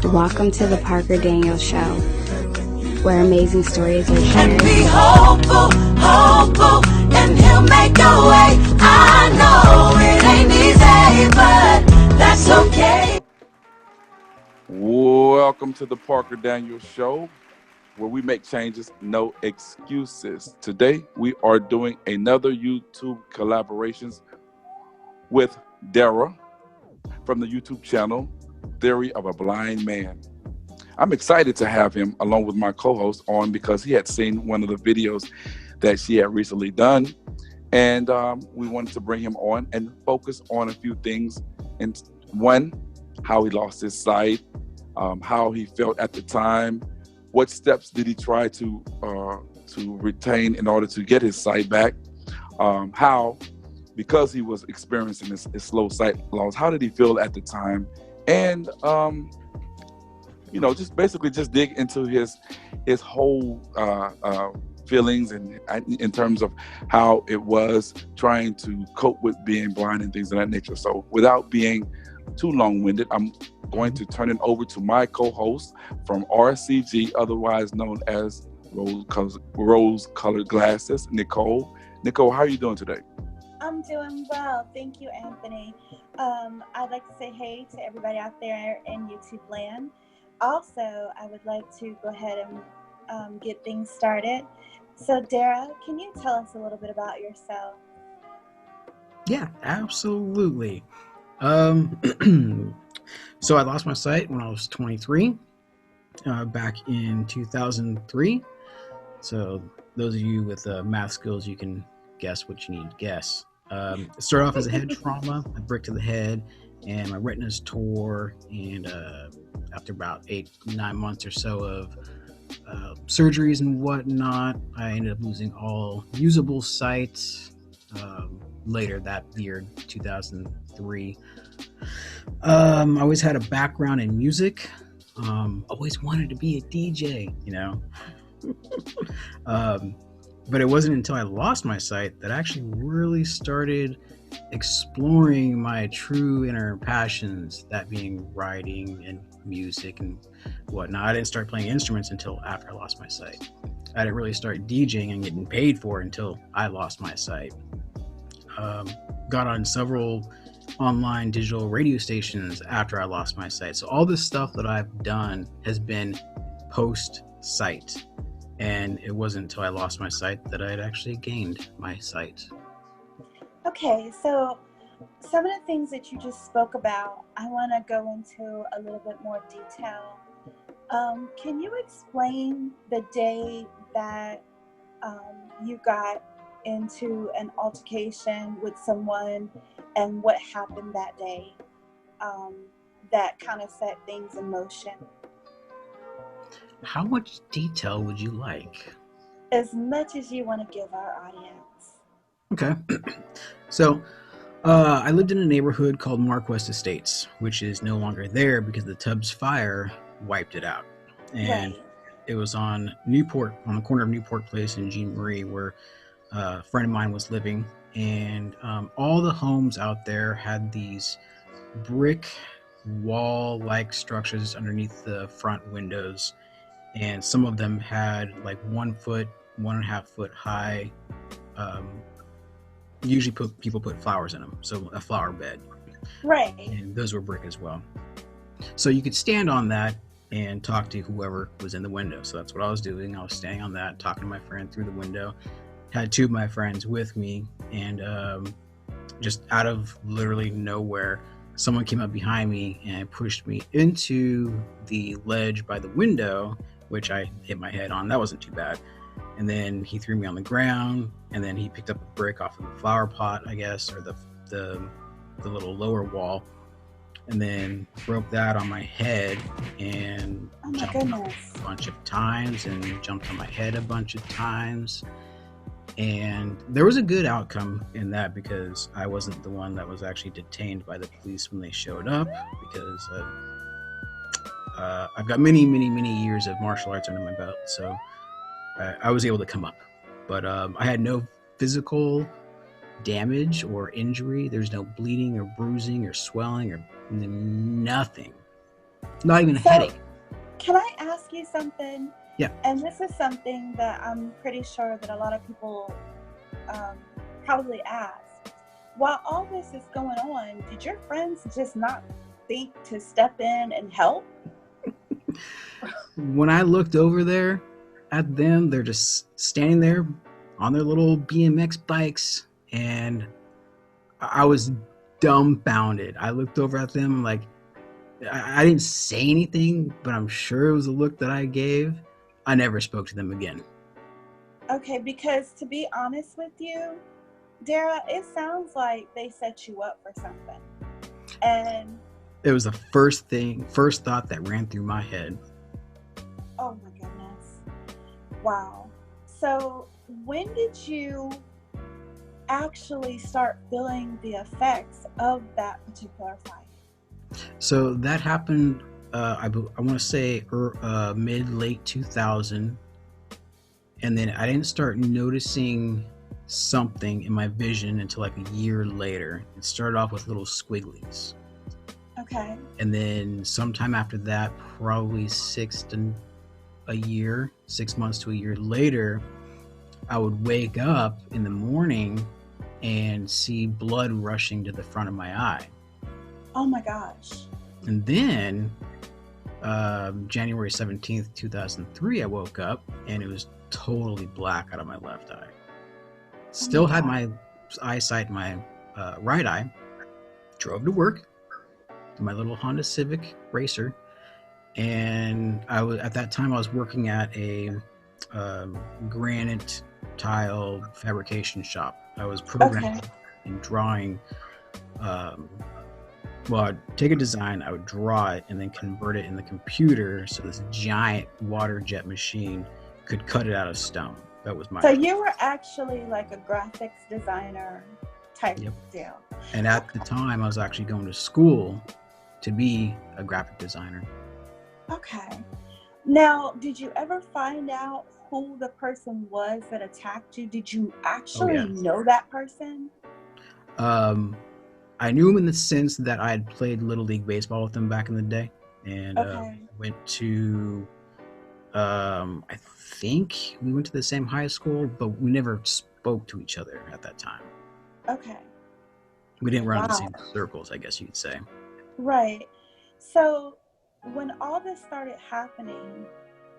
Welcome to the Parker Daniels Show, where amazing stories are shared. And be hopeful, hopeful, and he'll make a way. I know it ain't easy, but that's okay. Welcome to the Parker Daniels Show, where we make changes, no excuses. Today, we are doing another YouTube collaborations with Dara from the YouTube channel, Theory of a Blind Man. I'm excited to have him along with my co-host on because he had seen one of the videos that she had recently done. And we wanted to bring him on and focus on a few things. And one, how he lost his sight, how he felt at the time, what steps did he try to retain in order to get his sight back, how, because he was experiencing his slow sight loss, how did he feel at the time, and just basically just dig into his whole feelings and in terms of how it was trying to cope with being blind and things of that nature. So without being too long-winded, I'm going to turn it over to my co-host from RCG, otherwise known as Rose-Colored Glasses, Nicole. Nicole, how are you doing today? I'm doing well. Thank you, Anthony. I'd like to say hey to everybody out there in YouTube land. Also, I would like to go ahead and get things started. So, Dara, can you tell us a little bit about yourself? Yeah, absolutely. So I lost my sight when I was 23, back in 2003. So those of you with math skills, you can guess what you need to guess. It started off as a head trauma, a brick to the head, and my retinas tore. And after about 8-9 months or so of surgeries and whatnot, I ended up losing all usable sight later that year, 2003. I always had a background in music. Always wanted to be a DJ, but it wasn't until I lost my sight that I actually really started exploring my true inner passions, that being writing and music and whatnot. I didn't start playing instruments until after I lost my sight. I didn't really start DJing and getting paid for it until I lost my sight. Got on several online digital radio stations after I lost my sight. So all this stuff that I've done has been post-sight. And it wasn't until I lost my sight that I had actually gained my sight. Okay, so some of the things that you just spoke about, I want to go into a little bit more detail. Can you explain the day that you got into an altercation with someone and what happened that day that kind of set things in motion? How much detail would you like? As much as you want to give our audience. Okay. So I lived in a neighborhood called Marquest Estates, which is no longer there because the Tubbs fire wiped it out. And Right. It was on Newport, on the corner of Newport Place and Jean Marie, where a friend of mine was living. And all the homes out there had these brick wall-like structures underneath the front windows. And some of them had like 1 foot, 1.5 foot high. Usually people put flowers in them, so a flower bed. Right. And those were brick as well. So you could stand on that and talk to whoever was in the window. So that's what I was doing. I was standing on that, talking to my friend through the window. Had 2 of my friends with me, and just out of literally nowhere, someone came up behind me and pushed me into the ledge by the window, which I hit my head on. That wasn't too bad. And then he threw me on the ground, and then he picked up a brick off of the flower pot, I guess, or the little lower wall, and then broke that on my head and jumped goodness. a bunch of times and jumped on my head a bunch of times. And there was a good outcome in that because I wasn't the one that was actually detained by the police when they showed up, because I've got many years of martial arts under my belt, so I was able to come up. But I had no physical damage or injury. There's no bleeding or bruising or swelling or nothing. Not even a So, headache. can I ask you something? Yeah. And this is something that I'm pretty sure that a lot of people probably ask. While all this is going on, did your friends just not think to step in and help? When I looked over there at them, they're just standing there on their little BMX bikes, and I was dumbfounded. I looked over at them like I didn't say anything, but I'm sure it was a look that I gave. I never spoke to them again. Okay, because to be honest with you, Dara, it sounds like they set you up for something. And It was the first thought that ran through my head. oh my goodness. Wow. So when did you actually start feeling the effects of that particular fight? So that happened, I want to say mid-late 2000. And then I didn't start noticing something in my vision until like a year later. It started off with little squigglies. Okay. And then sometime after that, probably 6 months to a year later, I would wake up in the morning and see blood rushing to the front of my eye. Oh my gosh. And then January 17th, 2003, I woke up and it was totally black out of my left eye. Still had my eyesight in my right eye. Drove to work in my little Honda Civic Racer, and at that time I was working at a granite tile fabrication shop. I was programming and drawing. Well, I'd take a design, I would draw it, and then convert it in the computer so this giant water jet machine could cut it out of stone. That was my. So you were actually like a graphics designer type deal. And at the time, I was actually going to school to be a graphic designer. Okay. Now, did you ever find out who the person was that attacked you? Did you actually know that person? I knew him in the sense that I had played Little League Baseball with him back in the day. And went to, I think we went to the same high school, but we never spoke to each other at that time. Okay. We didn't run in the same circles, I guess you'd say. Right. So when all this started happening,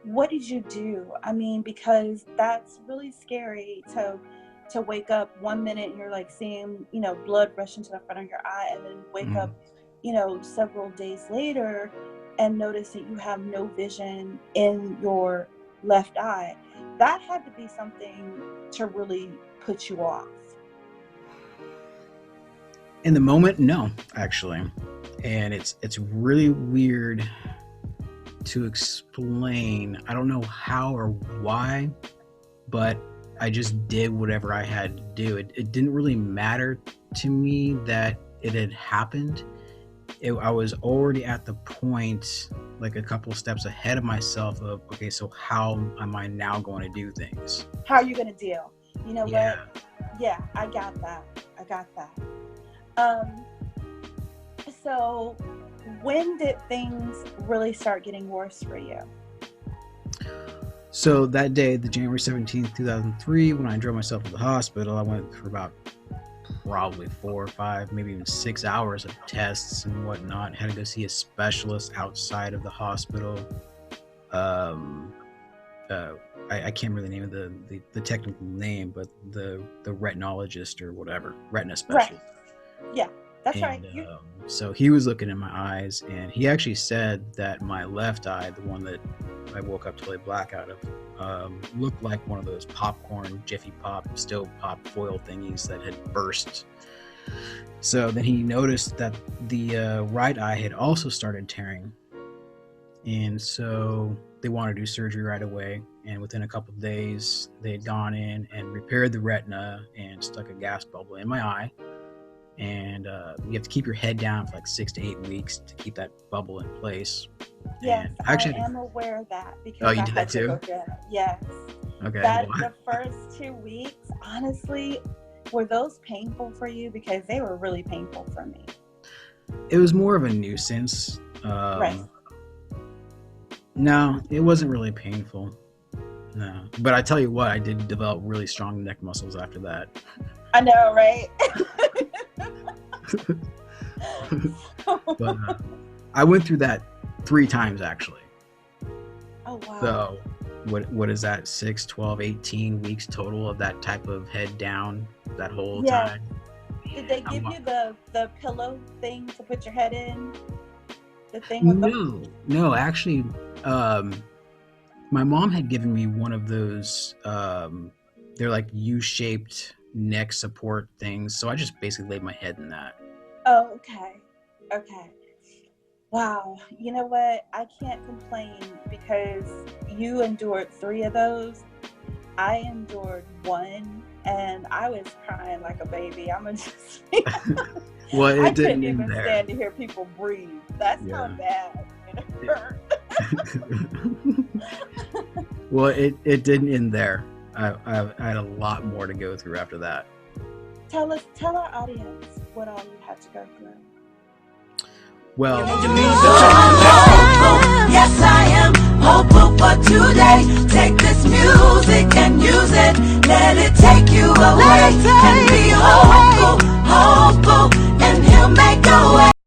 what did you do? I mean, because that's really scary to wake up one minute and you're like seeing, blood rush into the front of your eye, and then wake up, several days later and notice that you have no vision in your left eye. That had to be something to really put you off. In the moment, no, actually. And it's really weird to explain. I don't know how or why, but I just did whatever I had to do. It didn't really matter to me that it had happened. I was already at the point, like a couple steps ahead of myself of, okay, so how am I now going to do things? How are you going to deal? You know Yeah. what? Yeah, I got that. So when did things really start getting worse for you? So that day, the January 17th, 2003, when I drove myself to the hospital, I went for about probably 4 or 5, maybe even 6 hours of tests and whatnot. Had to go see a specialist outside of the hospital. I can't remember the name of the technical name, but the retinologist or whatever, retina specialist. Right. Yeah, that's right. So he was looking in my eyes, and he actually said that my left eye, the one that I woke up totally black out of, looked like one of those popcorn Jiffy Pop, still pop foil thingies that had burst. So then he noticed that the right eye had also started tearing, and so they wanted to do surgery right away. And within a couple of days, they had gone in and repaired the retina and stuck a gas bubble in my eye. And you have to keep your head down for like 6 to 8 weeks to keep that bubble in place. Yes, and actually, I am aware of that. Because oh, you did that too? Yes. Okay. The first 2 weeks, honestly, were those painful for you? Because they were really painful for me. It was more of a nuisance. Right. No, it wasn't really painful. No, but I tell you what, I did develop really strong neck muscles after that. I know, right? But I went through that 3 times actually. Oh, wow. So what is that? 6, 12, 18 weeks total of that type of head down that whole time. Did they give you the pillow thing to put your head in? The thing with No, actually, my mom had given me one of those. They're like U-shaped neck support things. So I just basically laid my head in that. Oh, okay. Wow. You know what? I can't complain because you endured 3 of those. I endured 1, and I was crying like a baby. I'm gonna just. Well, I couldn't even stand to hear people breathe. That's how bad it hurt. Well, it didn't end there. I had a lot more to go through after that. Tell our audience what all you had to go through. Well, yes, I am hopeful for today. Take this music and use it. Let it take you away. And